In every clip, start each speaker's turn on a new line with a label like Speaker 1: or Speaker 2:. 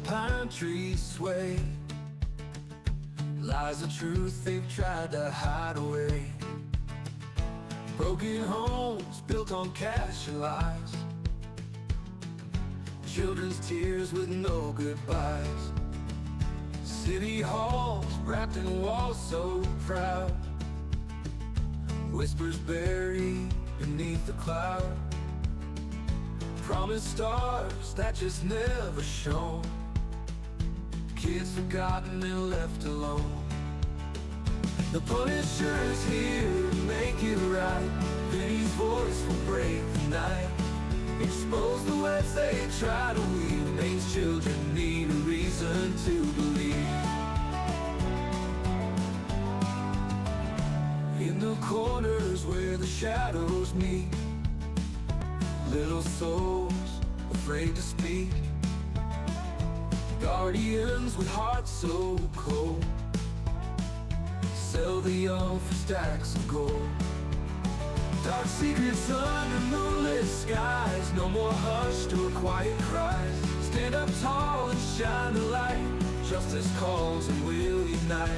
Speaker 1: pine trees sway lies a truth they've tried to hide away. Broken homes built on cash and lies, children's tears with no goodbyes. City halls wrapped in walls so proud, whispers buried beneath the cloud. Promised stars that just never shone, kids forgotten and left alone. The Punisher's here to make it right. Penny's voice will break the night, expose the webs they try to weave. Maine's children need a reason to believe. In the corners where the shadows meet, little souls afraid to speak, guardians with hearts so cold, sell the young for stacks of gold. Dark secrets under moonlit skies, no more hushed or quiet cries. Stand up tall and shine the light, justice calls and we'll unite.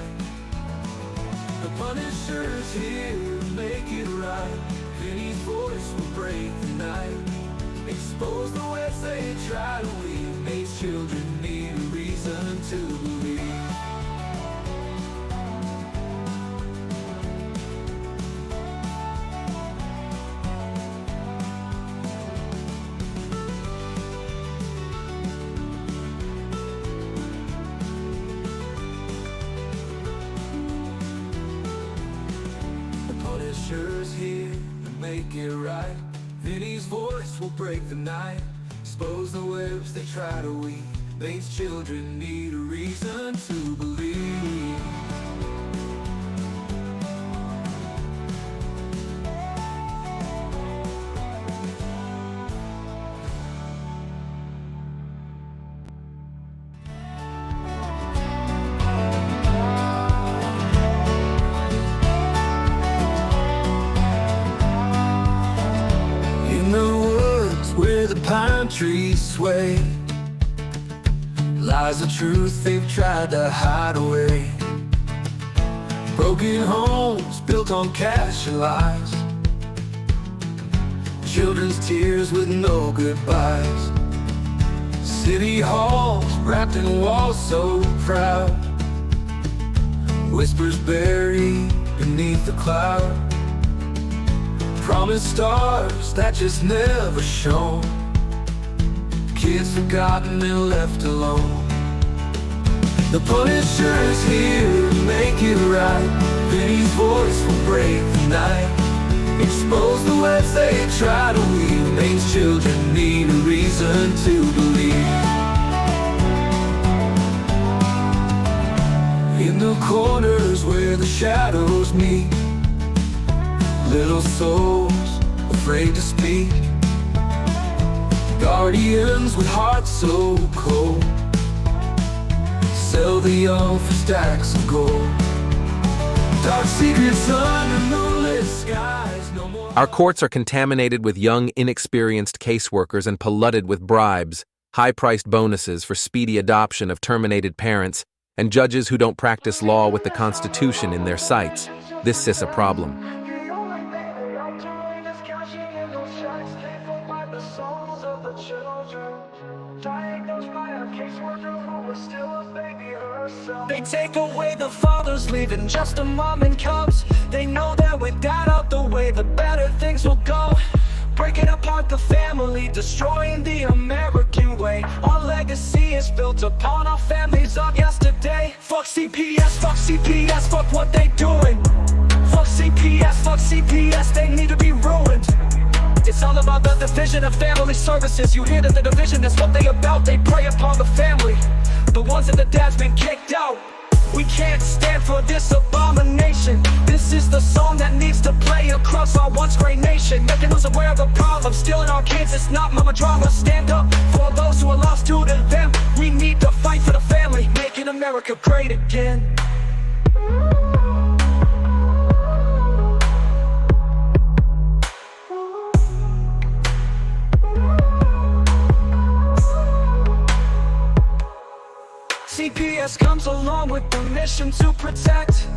Speaker 1: The Punisher's here to make it right. Penny's voice will break the night, expose the webs they try to weave. Maine's children need a reason to believe. Punisher's here to make it right. Penny's voice will break the night, expose the webs they try to weave. Maine's children need a reason to believe. In the woods where the pine trees sway lies a truth they've tried to hide away. Broken homes built on cash and lies, children's tears with no goodbyes. City halls wrapped in walls so proud, whispers buried beneath the cloud. Promised stars that just never shone, kids forgotten and left alone. The Punisher's here to make it right. Penny's voice will break the night, expose the webs they try to weave. Maine's children need a reason to believe. In the corners where the shadows meet, little souls afraid to speak, guardians with hearts so cold, sell the young for stacks of gold. Dark secrets under moonlit skies, no more.
Speaker 2: Our courts are contaminated with young, inexperienced caseworkers and polluted with bribes, high-priced bonuses for speedy adoption of terminated parents, and judges who don't practice law with the Constitution in their sights. This is a problem.
Speaker 3: They take away the fathers, leaving just a mom and cubs. They know that with that out the way, the better things will go. Breaking apart the family, destroying the American way. Our legacy is built upon our families of yesterday. Fuck CPS, fuck what they doing. Fuck CPS, they need to be ruined. It's all about the division of family services. You hear that the division is what they about. They prey upon the family, the ones that the dad's been kicked out. We can't stand for this abomination. This is the song that needs to play across our once great nation, making us aware of the problem. Stealing our kids, it's not mama drama. Stand up for those who are lost to them. We need to fight for the family, making America great again. CPS comes along with the mission to protect.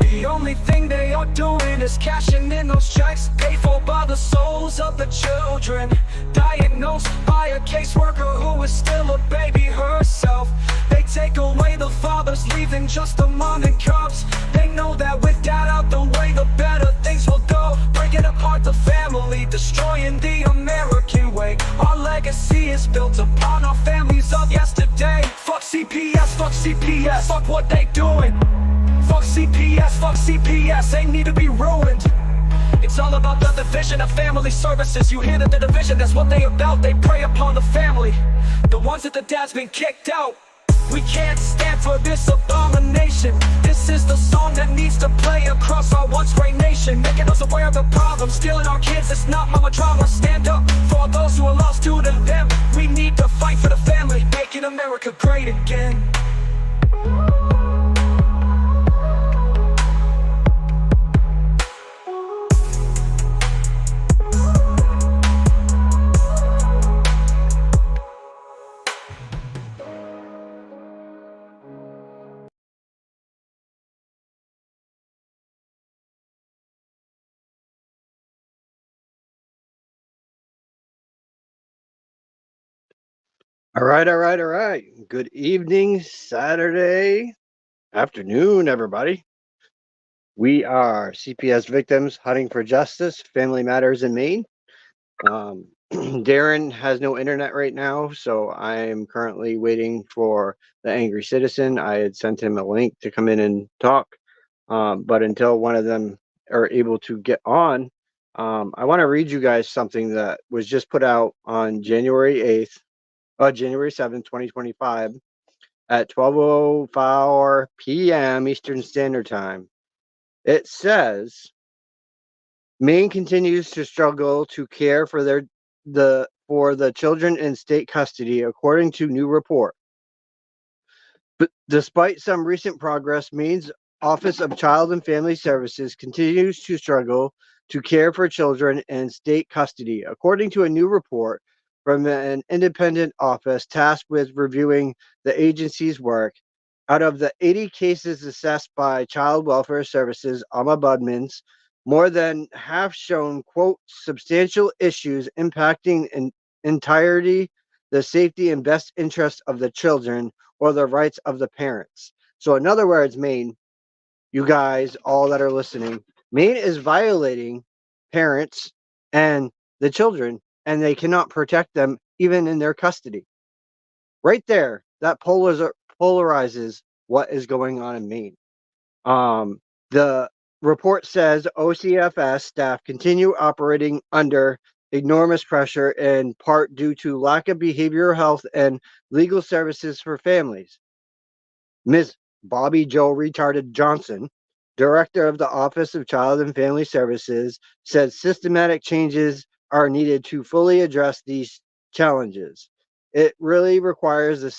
Speaker 3: The only thing they are doing is cashing in those checks paid for by the souls of the children, diagnosed by a caseworker who is still a baby herself. They take away the fathers, leaving just the mom and cubs. They know that with dad out the way, the better things will go. Breaking apart the family, destroying the American way. Our legacy is built upon our families of yesterday. Fuck CPS, fuck CPS, fuck what they doing. Fuck CPS, they need to be ruined. It's all about the division of family services. You hear that the division, that's what they about. They prey upon the family, the ones that the dad's been kicked out. We can't stand for this abomination. This is the song that needs to play across our once great nation, making us aware of the problem, stealing our kids. It's not mama drama. Stand up for those who are lost to them. We need to fight for the family, making America great again.
Speaker 4: All right. Good evening, Saturday afternoon, everybody. We are CPS victims hunting for justice, family matters in Maine. Darren has no internet right now, so I am currently waiting for the angry citizen. I had sent him a link to come in and talk, but until one of them are able to get on, I want to read you guys something that was just put out on January 7th, 2025 at 12:04 p.m. Eastern Standard Time. It says, Maine continues to struggle to care for the children in state custody, according to new report. But despite some recent progress, Maine's Office of Child and Family Services continues to struggle to care for children in state custody, according to a new report from an independent office tasked with reviewing the agency's work. Out of the 80 cases assessed by Child Welfare Services ombudsmen, more than half shown, quote, substantial issues impacting in entirety the safety and best interest of the children or the rights of the parents. So in other words, Maine, you guys, all that are listening, Maine is violating parents and the children, and they cannot protect them even in their custody. Right there, that polarizes what is going on in Maine. The report says OCFS staff continue operating under enormous pressure, in part due to lack of behavioral health and legal services for families. Ms. Bobby Jo Retarded Johnson, director of the Office of Child and Family Services, said systematic changes are needed to fully address these challenges. It really requires the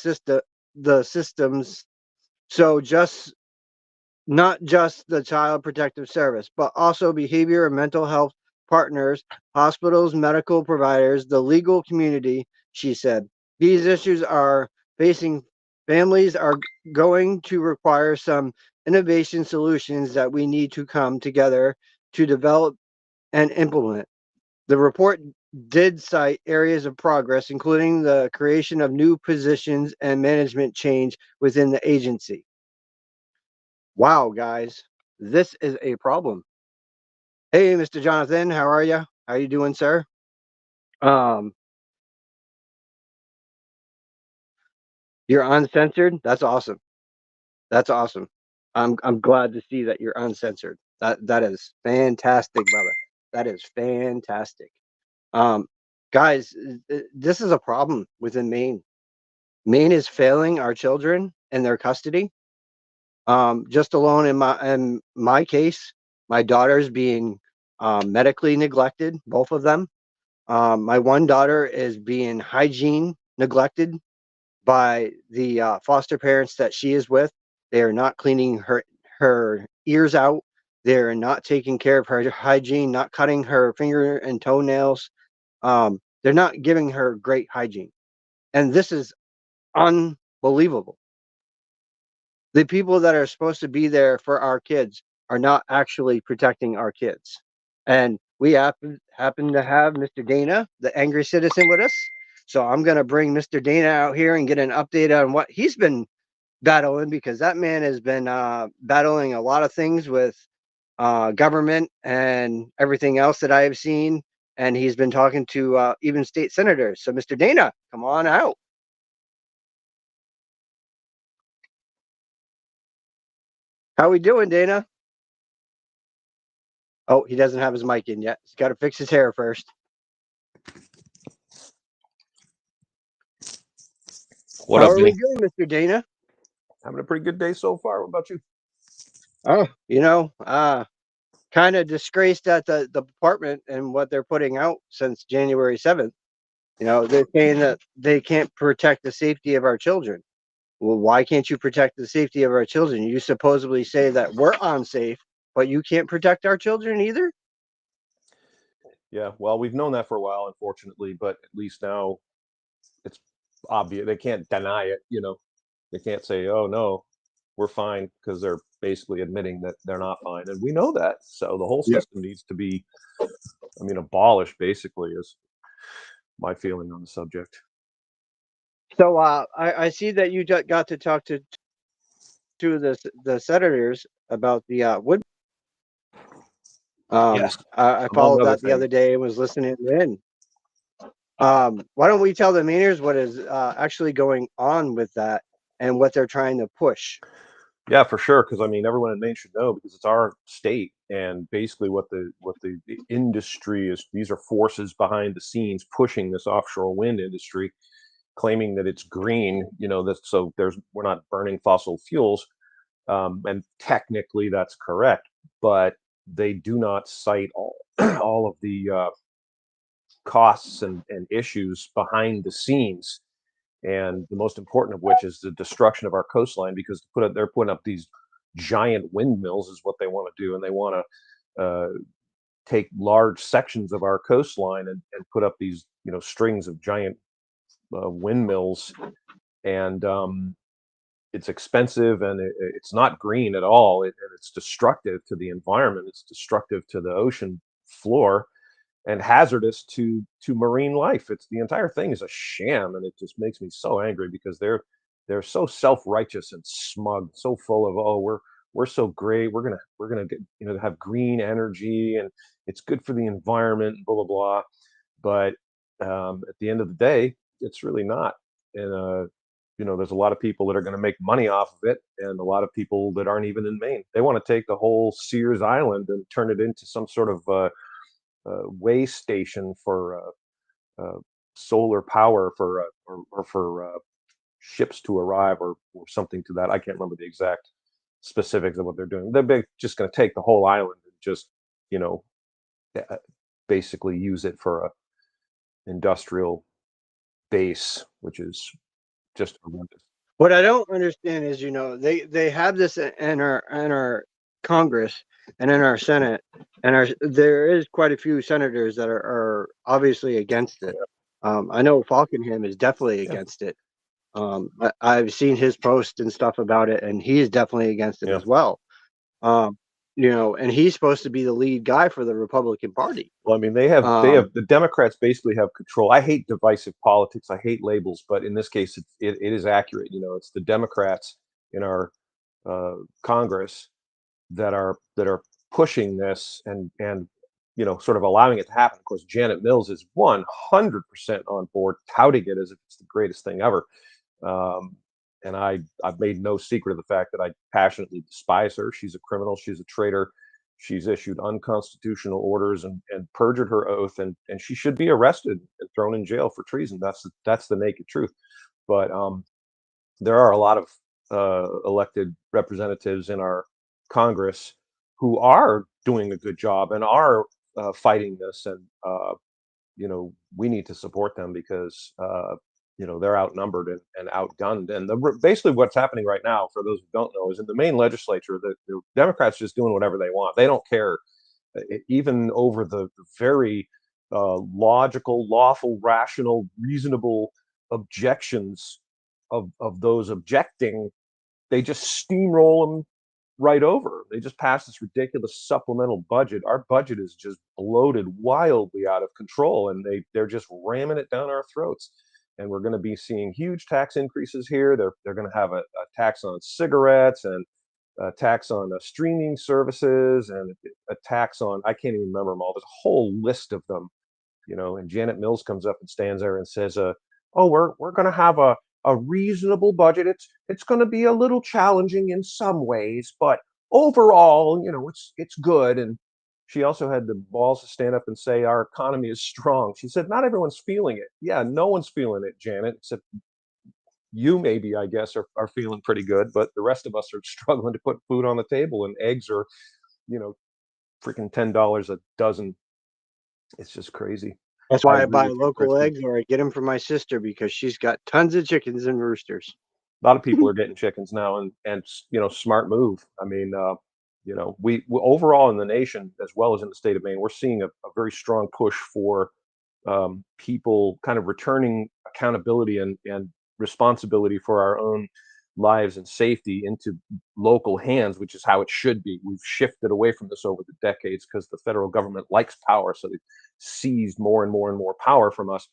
Speaker 4: systems, so not just the Child Protective Service, but also behavior and mental health partners, hospitals, medical providers, the legal community, she said. These issues are facing families are going to require some innovation solutions that we need to come together to develop and implement. The report did cite areas of progress, including the creation of new positions and management change within the agency. Wow, guys, this is a problem. Hey, Mr. Jonathan, how are you? How you doing, sir? You're uncensored. That's awesome. That's awesome. I'm glad to see that you're uncensored. That is fantastic, brother. That is fantastic. Um, guys, this is a problem within Maine. Maine is failing our children in their custody. Just alone in my case, my daughter's being medically neglected, both of them. My one daughter is being hygiene neglected by the foster parents that she is with. They are not cleaning her ears out. They're not taking care of her hygiene, not cutting her finger and toenails. They're not giving her great hygiene. And this is unbelievable. The people that are supposed to be there for our kids are not actually protecting our kids. And we happen to have Mr. Dana, the angry citizen, with us. So I'm going to bring Mr. Dana out here and get an update on what he's been battling, because that man has been battling a lot of things with government and everything else that I have seen. And he's been talking to even state senators. So, Mr. Dana, come on out. How we doing, Dana? Oh, he doesn't have his mic in yet. He's got to fix his hair first.
Speaker 5: What
Speaker 4: How
Speaker 5: up,
Speaker 4: are we
Speaker 5: Jay?
Speaker 4: doing, Mr. Dana?
Speaker 5: Having a pretty good day so far. What about you?
Speaker 4: Oh, kind of disgraced at the department and what they're putting out since January 7th. They're saying that they can't protect the safety of our children. Well, why can't you protect the safety of our children? You supposedly say that we're unsafe, but you can't protect our children either?
Speaker 5: Yeah, well, we've known that for a while, unfortunately, but at least now it's obvious. They can't deny it, They can't say, "Oh no, we're fine," because they're basically admitting that they're not fine, and we know that. So the whole
Speaker 4: Yeah.
Speaker 5: system needs to be, abolished. Basically, is my feeling on the subject.
Speaker 4: So I see that you got to talk to the senators about the wood.
Speaker 5: Yes,
Speaker 4: I
Speaker 5: among
Speaker 4: followed
Speaker 5: other
Speaker 4: that the other
Speaker 5: things.
Speaker 4: day and was listening in. Why don't we tell the Mainers what is actually going on with that and what they're trying to push?
Speaker 5: Yeah, for sure. Because everyone in Maine should know because it's our state, and basically what the industry is. These are forces behind the scenes pushing this offshore wind industry, claiming that it's green. We're not burning fossil fuels, and technically that's correct, but they do not cite all all of the costs and issues behind the scenes, and the most important of which is the destruction of our coastline, because they're putting up these giant windmills is what they want to do, and they want to take large sections of our coastline and put up these strings of giant windmills, and it's expensive, and it's not green at all, and it's destructive to the environment, it's destructive to the ocean floor, and hazardous to marine life. It's The entire thing is a sham, and it just makes me so angry because they're so self-righteous and smug, so full of, oh, we're so great, we're gonna get, have green energy, and it's good for the environment, blah blah blah. But at the end of the day, it's really not. And there's a lot of people that are going to make money off of it, and a lot of people that aren't even in Maine. They want to take the whole Sears Island and turn it into some sort of way station for uh, solar power for or for ships to arrive, or something to that. I can't remember the exact specifics of what they're doing. Just going to take the whole island and just you know uh, basically use it for a industrial base, which is just horrendous.
Speaker 4: What I don't understand is, they have this in our Congress and in our Senate, and there is quite a few senators that are obviously against it. I know Falkenham is definitely
Speaker 5: Yeah,
Speaker 4: against it. I've seen his post and stuff about it, and he's definitely against it
Speaker 5: yeah.
Speaker 4: as well. Um, and he's supposed to be the lead guy for the Republican Party.
Speaker 5: Well, they have
Speaker 4: Um,
Speaker 5: the Democrats basically have control. I hate divisive politics. I hate labels, but in this case, it is accurate. It's the Democrats in our Congress that are pushing this, and sort of allowing it to happen. Of course, Janet Mills is 100% on board, touting it as if it's the greatest thing ever. Um, and I've made no secret of the fact that I passionately despise her. She's a criminal. She's a traitor. She's issued unconstitutional orders and perjured her oath, and she should be arrested and thrown in jail for treason. That's the naked truth. But there are a lot of elected representatives in our Congress who are doing a good job and are fighting this, and we need to support them because they're outnumbered and outgunned. And basically what's happening right now, for those who don't know, is in the Maine legislature, the Democrats just doing whatever they want. They don't care, even over the very logical, lawful, rational, reasonable objections of those objecting. they just steamroll them right over. They just pass this ridiculous supplemental budget. Our budget is just bloated wildly out of control, and they're just ramming it down our throats. And we're going to be seeing huge tax increases here. They're going to have a tax on cigarettes, and a tax on streaming services, and a tax on, I can't even remember them all. There's a whole list of them, and Janet Mills comes up and stands there and says, "Oh, we're going to have a reasonable budget. It's going to be a little challenging in some ways, but overall, it's good." And she also had the balls to stand up and say our economy is strong. She said, "Not everyone's feeling it." Yeah, no one's feeling it, Janet, except you maybe, I guess, are feeling pretty good, but the rest of us are struggling to put food on the table, and eggs are, you know, freaking $10 a dozen. It's just crazy.
Speaker 4: That's
Speaker 5: I
Speaker 4: why I
Speaker 5: agree
Speaker 4: buy
Speaker 5: with you,
Speaker 4: local
Speaker 5: Christy.
Speaker 4: eggs, or I get them from my sister because she's got tons of chickens and roosters.
Speaker 5: A lot of people are getting chickens now, and smart move. I mean, we overall in the nation as well as in the state of Maine, we're seeing a very strong push for people kind of returning accountability and responsibility for our own lives and safety into local hands, which is how it should be. We've shifted away from this over the decades because the federal government likes power, so they seized more and more and more power from us.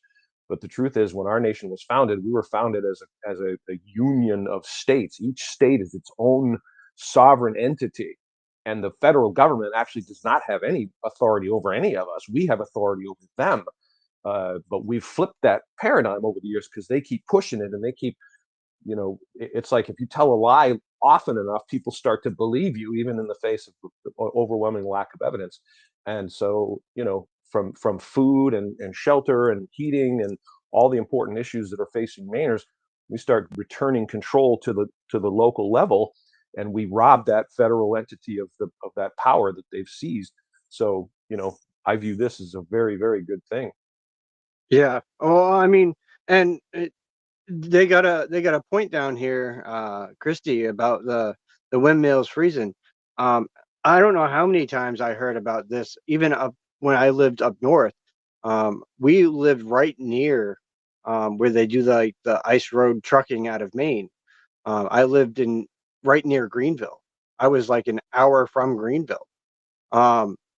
Speaker 5: But the truth is, when our nation was founded, we were founded as a union of states. Each state is its own sovereign entity, and the federal government actually does not have any authority over any of us. We have authority over them. But we've flipped that paradigm over the years because they keep pushing it, and they keep, it's like if you tell a lie often enough, people start to believe you, even in the face of overwhelming lack of evidence. And so, from food and shelter and heating and all the important issues that are facing Mainers, we start returning control to the local level, and we rob that federal entity of that power that they've seized. So, I view this as a very, very good thing.
Speaker 4: Yeah. Oh, I mean, and they got a point down here, Christy, about the windmills freezing. Um, I don't know how many times I heard about this, even up when I lived up north. We lived right near where they do the ice road trucking out of Maine. I lived in right near Greenville. I was like an hour from Greenville.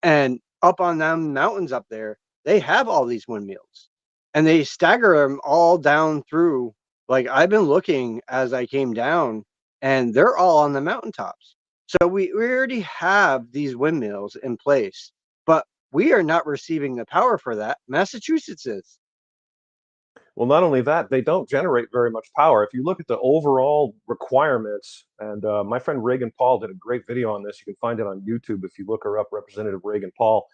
Speaker 4: And up on them mountains up there, they have all these windmills, and they stagger them all down through. Like, I've been looking as I came down, and they're all on the mountaintops. So we already have these windmills in place, but we are not receiving the power for that. Massachusetts is.
Speaker 5: Well, not only that, they don't generate very much power. If you look at the overall requirements, and my friend Reagan Paul did a great video on this. You can find it on YouTube if you look her up, Representative Reagan Paul,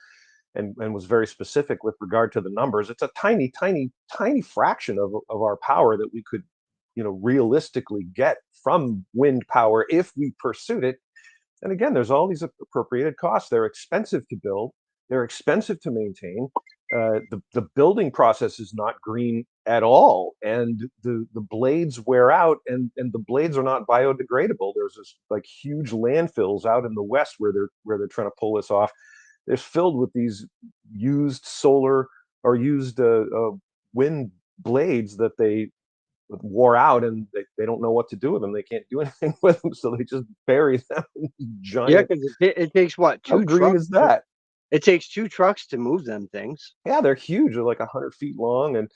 Speaker 5: and was very specific with regard to the numbers. It's a tiny, tiny, tiny fraction of our power that we could, realistically get from wind power if we pursued it. And again, there's all these appropriated costs. They're expensive to build. They're expensive to maintain. The building process is not green at all, and the blades wear out, and the blades are not biodegradable. There's this like huge landfills out in the west where they're trying to pull this off. They're filled with these used solar or used wind blades that they wore out, and they don't know what to do with them. They can't do anything with them, so they just bury them in these
Speaker 4: Yeah,
Speaker 5: giant.
Speaker 4: because it takes what,
Speaker 5: How
Speaker 4: two
Speaker 5: green
Speaker 4: trucks?
Speaker 5: is that?
Speaker 4: It takes two trucks to move them things.
Speaker 5: Yeah, they're huge. They're like 100 feet long, and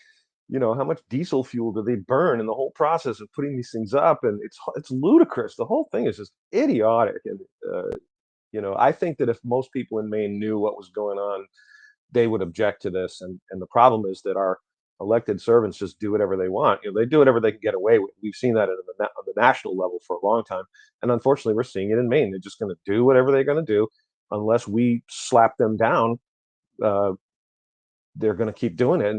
Speaker 5: how much diesel fuel do they burn in the whole process of putting these things up? And it's ludicrous. The whole thing is just idiotic. And I think that if most people in Maine knew what was going on, they would object to this. And the problem is that our elected servants just do whatever they want. They do whatever they can get away with. We've seen that on the national level for a long time, and unfortunately, we're seeing it in Maine. They're just going to do whatever they're going to do unless we slap them down. Uh, they're going to keep doing it,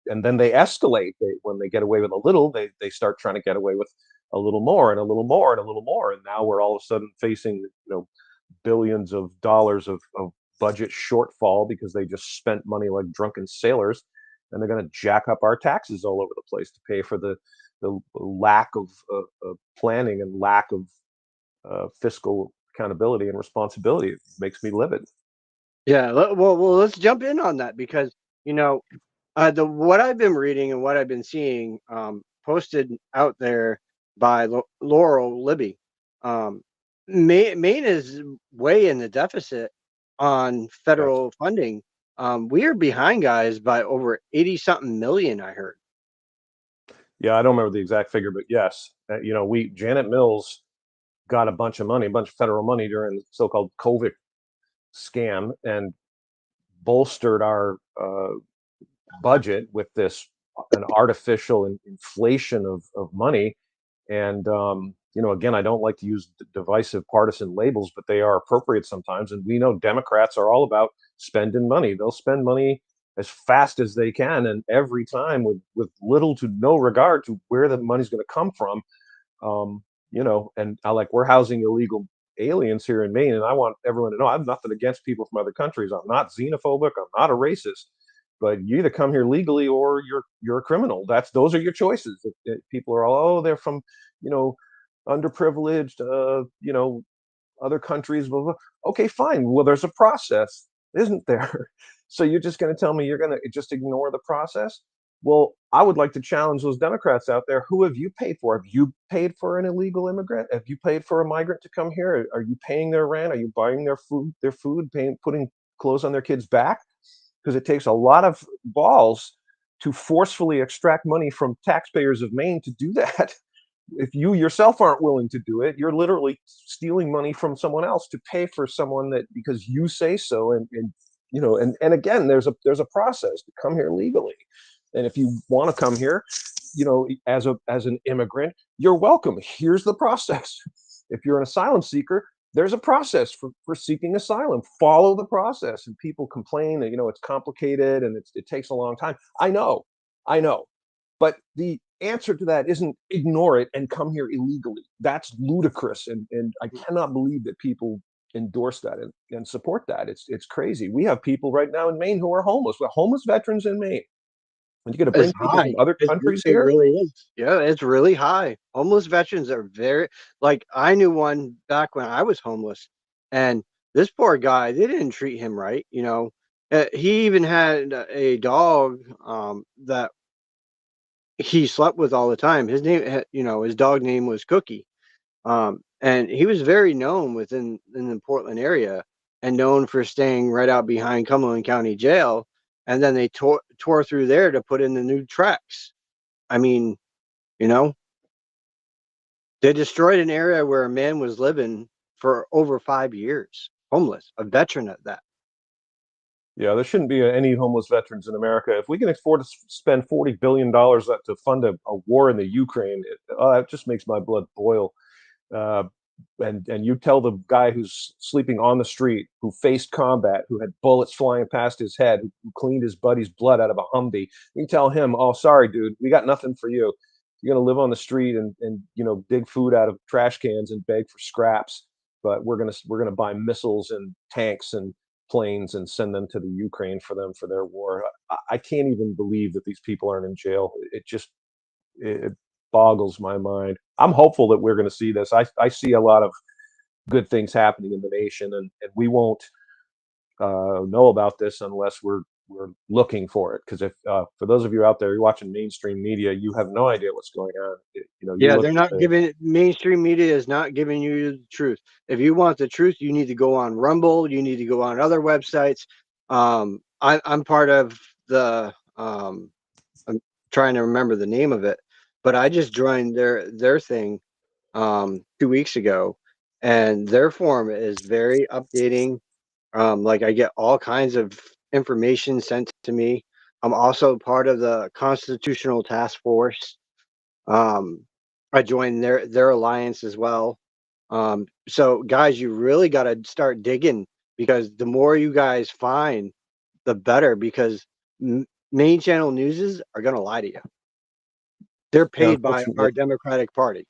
Speaker 5: and then they escalate. When they get away with a little, they start trying to get away with a little more and a little more and a little more, and now we're all of a sudden facing billions of dollars of budget shortfall because they just spent money like drunken sailors, and they're going to jack up our taxes all over the place to pay for the lack of planning and lack of fiscal accountability and responsibility. It makes me livid.
Speaker 4: Yeah, well, let's jump in on that because you know the what I've been reading and what I've been seeing posted out there by Laurel Libby. Um, Maine is way in the deficit on
Speaker 5: Yes.
Speaker 4: federal funding. We are behind, guys, by over 80 something million, I heard.
Speaker 5: Yeah, I don't remember the exact figure, but yes, we Janet Mills got a bunch of money, a bunch of federal money during the so-called COVID scam, and bolstered our budget with this an artificial inflation of money. And again, I don't like to use divisive partisan labels, but they are appropriate sometimes. And we know Democrats are all about spending money. They'll spend money as fast as they can, and every time with little to no regard to where the money's going to come from. Um, and I like we're housing illegal aliens here in Maine, and I want everyone to know I have nothing against people from other countries. I'm not xenophobic. I'm not a racist. But you either come here legally or you're a criminal. Those are your choices. If people are all, oh, they're from, you know, underprivileged, other countries. Blah, blah. Okay, fine. Well, there's a process, isn't there? So you're just going to tell me you're going to just ignore the process? Well, I would like to challenge those Democrats out there. Who have you paid for? Have you paid for an illegal immigrant? Have you paid for a migrant to come here? Are you paying their rent? Are you buying their food, putting clothes on their kids' back? Because it takes a lot of balls to forcefully extract money from taxpayers of Maine to do that. If you yourself aren't willing to do it, you're literally stealing money from someone else to pay for someone that because you say so. And again, there's a process to come here legally. And if you want to come here, as an immigrant, you're welcome. Here's the process. If you're an asylum seeker, there's a process for seeking asylum. Follow the process. And people complain that it's complicated and it takes a long time. I know. But the answer to that isn't ignore it and come here illegally. That's ludicrous. And I cannot believe that people endorse that and support that. It's crazy. We have people right now in Maine who are homeless. We're homeless veterans in Maine. And you're going to
Speaker 4: It's
Speaker 5: bring people from
Speaker 4: high.
Speaker 5: other countries
Speaker 4: It
Speaker 5: here?
Speaker 4: really is. Yeah, it's really high. Homeless veterans are very like I knew one back when I was homeless, and this poor guy, they didn't treat him right. He even had a dog that he slept with all the time. His name, his dog name was Cookie. And he was very known within in the Portland area and known for staying right out behind Cumberland County Jail. And then they tore through there to put in the new tracks. I mean, you know, they destroyed an area where a man was living for over 5 years, homeless, a veteran at that.
Speaker 5: Yeah, there shouldn't be any homeless veterans in America. If we can afford to spend $40 billion to fund a war in the Ukraine, it just makes my blood boil. Uh, and you tell the guy who's sleeping on the street, who faced combat, who had bullets flying past his head, who cleaned his buddy's blood out of a Humvee, you tell him, "Oh, sorry, dude, we got nothing for you. You're gonna live on the street and dig food out of trash cans and beg for scraps, but we're gonna buy missiles and tanks and planes and send them to the Ukraine for them for their war." I can't even believe that these people aren't in jail. It boggles my mind. I'm hopeful that we're going to see this. I see a lot of good things happening in the nation, and we won't know about this unless we're looking for it. Because if for those of you out there you're watching mainstream media, you have no idea what's going on. You
Speaker 4: Yeah,
Speaker 5: look
Speaker 4: they're
Speaker 5: at
Speaker 4: not giving mainstream media is not giving you the truth. If you want the truth, you need to go on Rumble. You need to go on other websites. I'm part of the. I'm trying to remember the name of it, but I just joined their thing 2 weeks ago, and their forum is very updating. Like I get all kinds of information sent to me. I'm also part of the Constitutional Task Force. um, I joined their alliance as well. So guys, you really got to start digging because the more you guys find, the better. Because main channel newses are gonna lie to you. They're
Speaker 5: yeah,
Speaker 4: paid by
Speaker 5: unfortunately.
Speaker 4: our Democratic Party.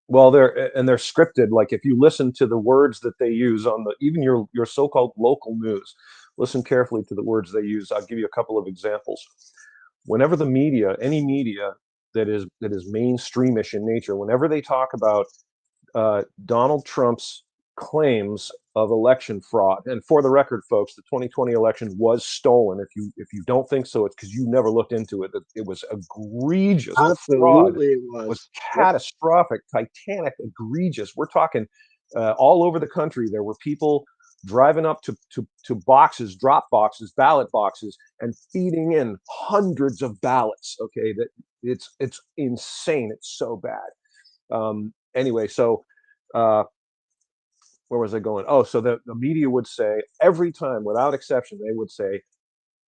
Speaker 5: Well, they're scripted. Like if you listen to the words that they use on the even your so-called local news, listen carefully to the words they use. I'll give you a couple of examples. Whenever the media, any media that is mainstreamish in nature, whenever they talk about Donald Trump's claims of election fraud. And for the record, folks, the 2020 election was stolen. If you don't think so, it's because you never looked into it. It was egregious. The fraud
Speaker 4: Absolutely, it
Speaker 5: was
Speaker 4: was. Yep.
Speaker 5: catastrophic, titanic, egregious. We're talking all over the country. There were people driving up to boxes, drop boxes, ballot boxes, and feeding in hundreds of ballots. Okay, that it's insane. It's so bad. Anyway, so where was I going? Oh, so the media would say every time, without exception, they would say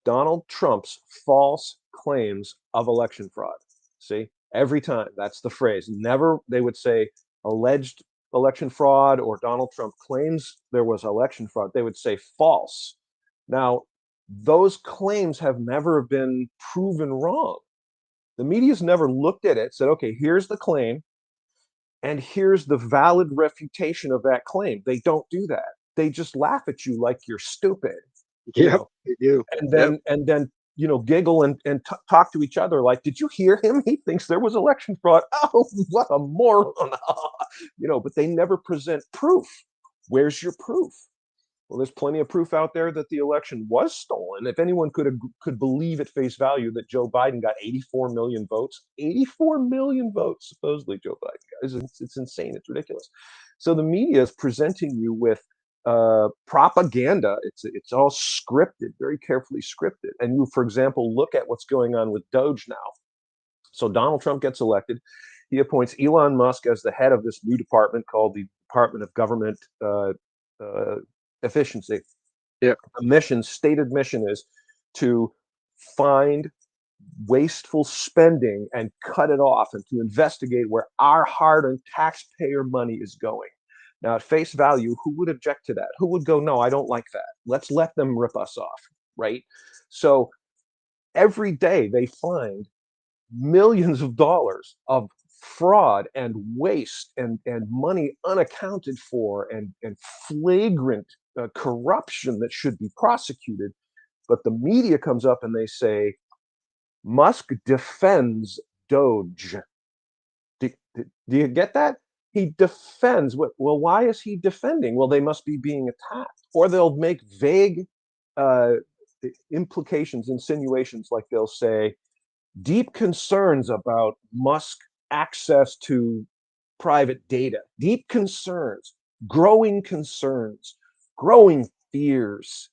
Speaker 5: Donald Trump's false claims of election fraud. See, every time that's the phrase. Never they would say alleged election fraud or Donald Trump claims there was election fraud. They would say false. Now, those claims have never been proven wrong. The media's never looked at it, said, okay, here's the claim, and here's the valid refutation of that claim. They don't do that. They just laugh at you like you're stupid. You
Speaker 4: Yep,
Speaker 5: know,
Speaker 4: they do.
Speaker 5: and
Speaker 4: Yep.
Speaker 5: then giggle and talk to each other like, did you hear him? He thinks there was election fraud. Oh, what a moron. But they never present proof. Where's your proof? Well, there's plenty of proof out there that the election was stolen. If anyone could believe at face value that Joe Biden got 84 million votes, 84 million votes, supposedly Joe Biden got, it's insane. It's ridiculous. So the media is presenting you with propaganda. It's all scripted, very carefully scripted. And you, for example, look at what's going on with Doge now. So Donald Trump gets elected. He appoints Elon Musk as the head of this new department called the Department of Government Efficiency.
Speaker 4: Yep.
Speaker 5: The stated mission is to find wasteful spending and cut it off, and to investigate where our hard-earned taxpayer money is going. Now, at face value, who would object to that? Who would go, no, I don't like that. Let's let them rip us off, right? So every day they find millions of dollars of fraud and waste and money unaccounted for and flagrant corruption that should be prosecuted. But the media comes up and they say, Musk defends Doge. Do you get that? He defends. Well, why is he defending? Well, they must be being attacked. Or they'll make vague implications, insinuations, like they'll say, deep concerns about Musk access to private data, deep concerns, growing fears.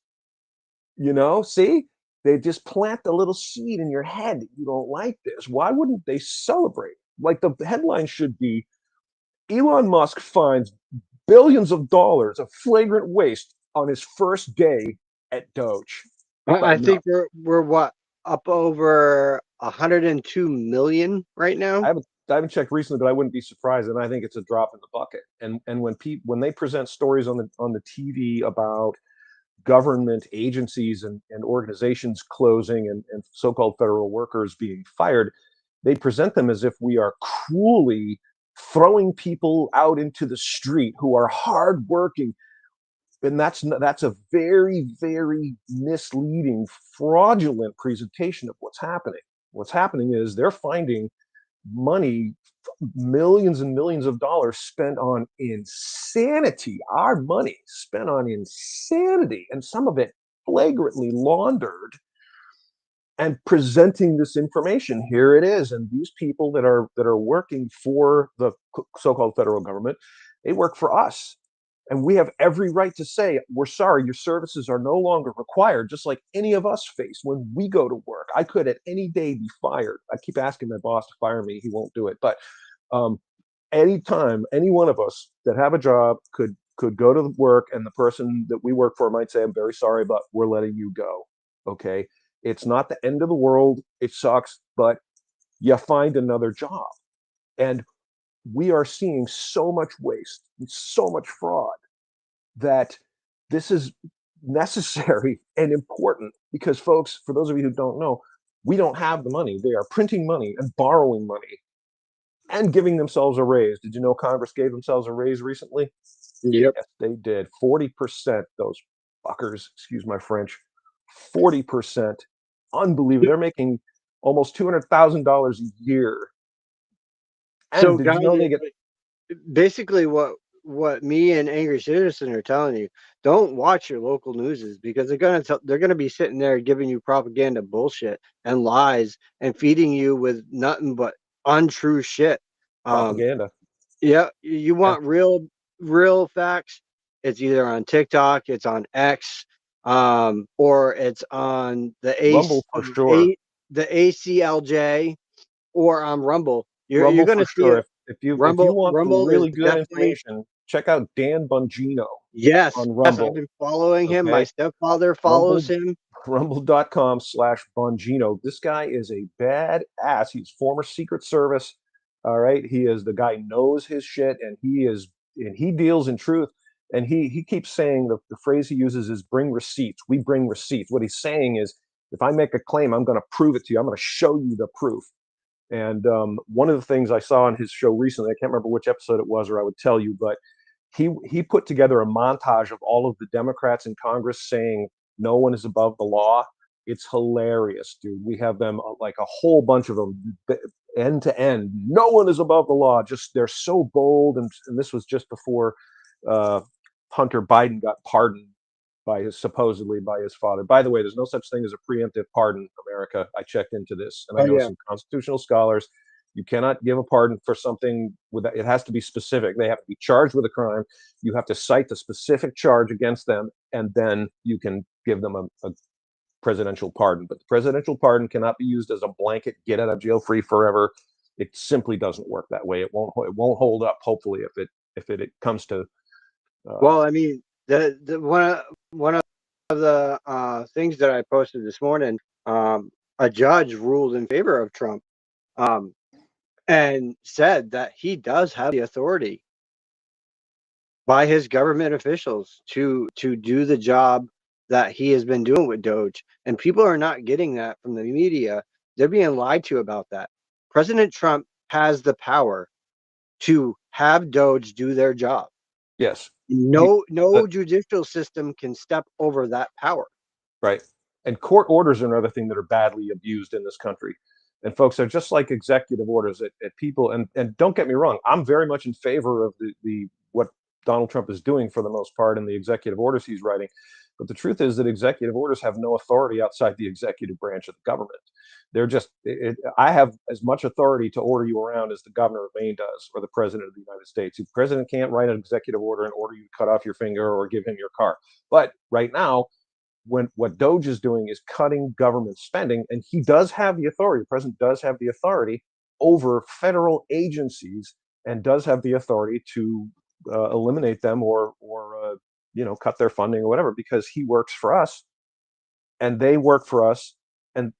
Speaker 5: See? They just plant a little seed in your head that you don't like this. Why wouldn't they celebrate? Like the headline should be, Elon Musk finds billions of dollars of flagrant waste on his first day at Doge.
Speaker 4: I think we're what, up over 102 million right now.
Speaker 5: I haven't checked recently, but I wouldn't be surprised, and I think it's a drop in the bucket. And when they present stories on the TV about government agencies and organizations closing and so-called federal workers being fired, they present them as if we are cruelly throwing people out into the street who are hardworking. And that's a very, very misleading, fraudulent presentation of what's happening. What's happening is they're finding money, millions and millions of dollars spent on insanity, our money spent on insanity, and some of it flagrantly laundered, and presenting this information. Here it is. And these people that are working for the so-called federal government, they work for us. And we have every right to say, we're sorry, your services are no longer required, just like any of us face when we go to work. I could at any day be fired. I keep asking my boss to fire me. He won't do it. But anytime, any one of us that have a job could go to work, and the person that we work for might say, I'm very sorry, but we're letting you go. Okay. It's not the end of the world. It sucks, but you find another job. And we are seeing so much waste and so much fraud that this is necessary and important, because, folks, for those of you who don't know, we don't have the money. They are printing money and borrowing money and giving themselves a raise. Did you know Congress gave themselves a raise recently?
Speaker 4: Yep.
Speaker 5: Yes, they did. 40%, those fuckers, excuse my French, 40%. Unbelievable. They're making almost $200,000 a year. And
Speaker 4: So,
Speaker 5: did
Speaker 4: guys,
Speaker 5: you know they get
Speaker 4: basically what what me and Angry Citizen are telling you. Don't watch your local newses because they're gonna be sitting there giving you propaganda bullshit and lies and feeding you with nothing but untrue shit. Um,
Speaker 5: Propaganda.
Speaker 4: yeah, you
Speaker 5: Yeah.
Speaker 4: want real facts. It's either on TikTok, it's on X, or it's on
Speaker 5: Rumble for sure.
Speaker 4: the ACLJ or on Rumble. You're
Speaker 5: Rumble
Speaker 4: gonna
Speaker 5: for
Speaker 4: see
Speaker 5: sure.
Speaker 4: it.
Speaker 5: If you want the
Speaker 4: Rumble is
Speaker 5: really good
Speaker 4: definitely.
Speaker 5: information, check out Dan Bongino
Speaker 4: Yes,
Speaker 5: on
Speaker 4: yes, I've
Speaker 5: Rumble.
Speaker 4: been following him. My
Speaker 5: Okay.
Speaker 4: stepfather follows
Speaker 5: Rumble
Speaker 4: him.
Speaker 5: rumble.com/Bongino. This guy is a badass. He's former Secret Service. All right. He is the guy knows his shit and he deals in truth. And he keeps saying the phrase he uses is bring receipts. We bring receipts. What he's saying is if I make a claim, I'm going to prove it to you. I'm going to show you the proof. And one of the things I saw on his show recently, I can't remember which episode it was, or I would tell you, but he put together a montage of all of the Democrats in Congress saying no one is above the law. It's hilarious, dude. We have them like a whole bunch of them, end to end. No one is above the law. Just they're so bold, and this was just before uh, Hunter Biden got pardoned supposedly by his father. By the way, there's no such thing as a preemptive pardon, America. I checked into this, and I
Speaker 4: Oh
Speaker 5: know
Speaker 4: yeah.
Speaker 5: some constitutional scholars. You cannot give a pardon for something with it has to be specific. They have to be charged with a crime. You have to cite the specific charge against them, and then you can give them a presidential pardon. But the presidential pardon cannot be used as a blanket get out of jail free forever. It simply doesn't work that way. It won't hold up. Hopefully, if it comes to
Speaker 4: Well, I mean, the one of the things that I posted this morning, a judge ruled in favor of Trump, um, and said that he does have the authority by his government officials to do the job that he has been doing with Doge. And people are not getting that from the media. They're being lied to about that. President Trump has the power to have Doge do their job.
Speaker 5: yes, you,
Speaker 4: No judicial system can step over that power.
Speaker 5: right. And court orders are another thing that are badly abused in this country. And folks, they're just like executive orders at people. And don't get me wrong, I'm very much in favor of the what Donald Trump is doing for the most part and the executive orders he's writing. But the truth is that executive orders have no authority outside the executive branch of the government. They're just, I have as much authority to order you around as the governor of Maine does or the president of the United States. The president can't write an executive order and order you to cut off your finger or give him your car. But right now, when what Doge is doing is cutting government spending, and he does have the authority. The president does have the authority over federal agencies, and does have the authority to eliminate them or cut their funding or whatever because he works for us, and they work for us, and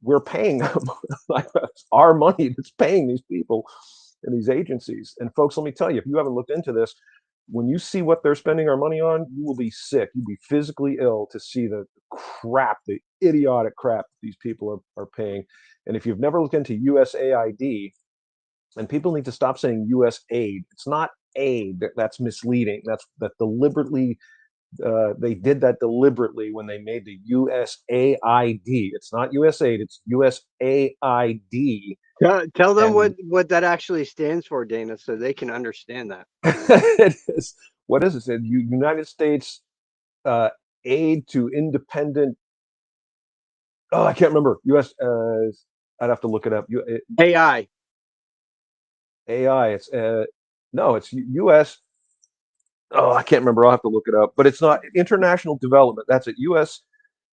Speaker 5: we're paying them. Like that's our money that's paying these people and these agencies. And folks, let me tell you, if you haven't looked into this, when you see what they're spending our money on, you will be sick. You'll be physically ill to see the crap, the idiotic crap these people are paying. And if you've never looked into USAID, and people need to stop saying US aid. It's not aid. That's misleading. That deliberately. They did that deliberately when they made the USAID. It's not USAID. It's USAID.
Speaker 4: Tell them
Speaker 5: And
Speaker 4: what that actually stands for, Dana, so they can understand that.
Speaker 5: it is, what is it? United States aid to independent. Oh, I can't remember. U.S. I'd have to look it up.
Speaker 4: AI.
Speaker 5: AI. It's no, it's U.S. Oh, I can't remember. I'll have to look it up. But it's not international development. That's it. U.S.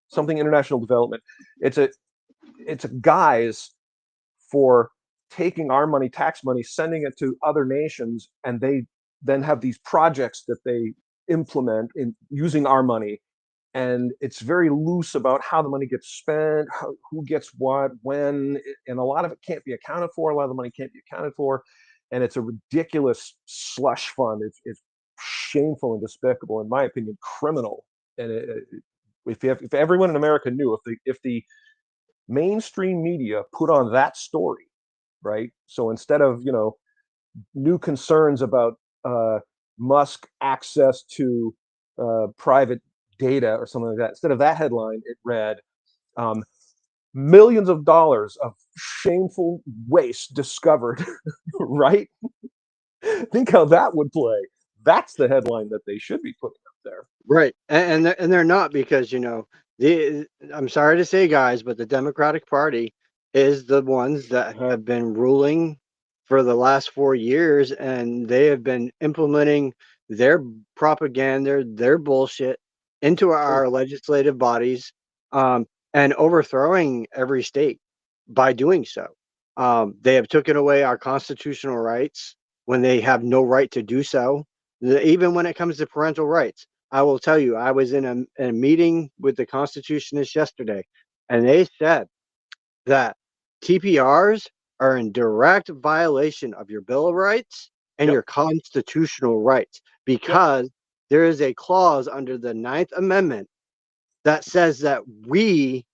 Speaker 5: something international development. It's a guise for taking our money, tax money, sending it to other nations, and they then have these projects that they implement in using our money. And it's very loose about how the money gets spent, who gets what, when, and a lot of it can't be accounted for. A lot of the money can't be accounted for, and it's a ridiculous slush fund. It's shameful and despicable, in my opinion, criminal. And if everyone in America knew, if the mainstream media put on that story, right? So instead of new concerns about Musk access to private data or something like that, instead of that headline, it read millions of dollars of shameful waste discovered. Right? Think how that would play. That's the headline that they should be putting up there.
Speaker 4: Right, and they're not, because the I'm sorry to say, guys, but the Democratic Party is the ones that have been ruling for the last 4 years, and they have been implementing their propaganda, their bullshit into
Speaker 5: Sure.
Speaker 4: our legislative bodies, um, and overthrowing every state by doing so. They have taken away our constitutional rights when they have no right to do so. Even when it comes to parental rights, I will tell you, I was in a meeting with the Constitutionists yesterday, and they said that TPRs are in direct violation of your Bill of Rights and
Speaker 5: Yep.
Speaker 4: your constitutional rights,
Speaker 5: Yep.
Speaker 4: because there is a clause under the Ninth Amendment that says that we,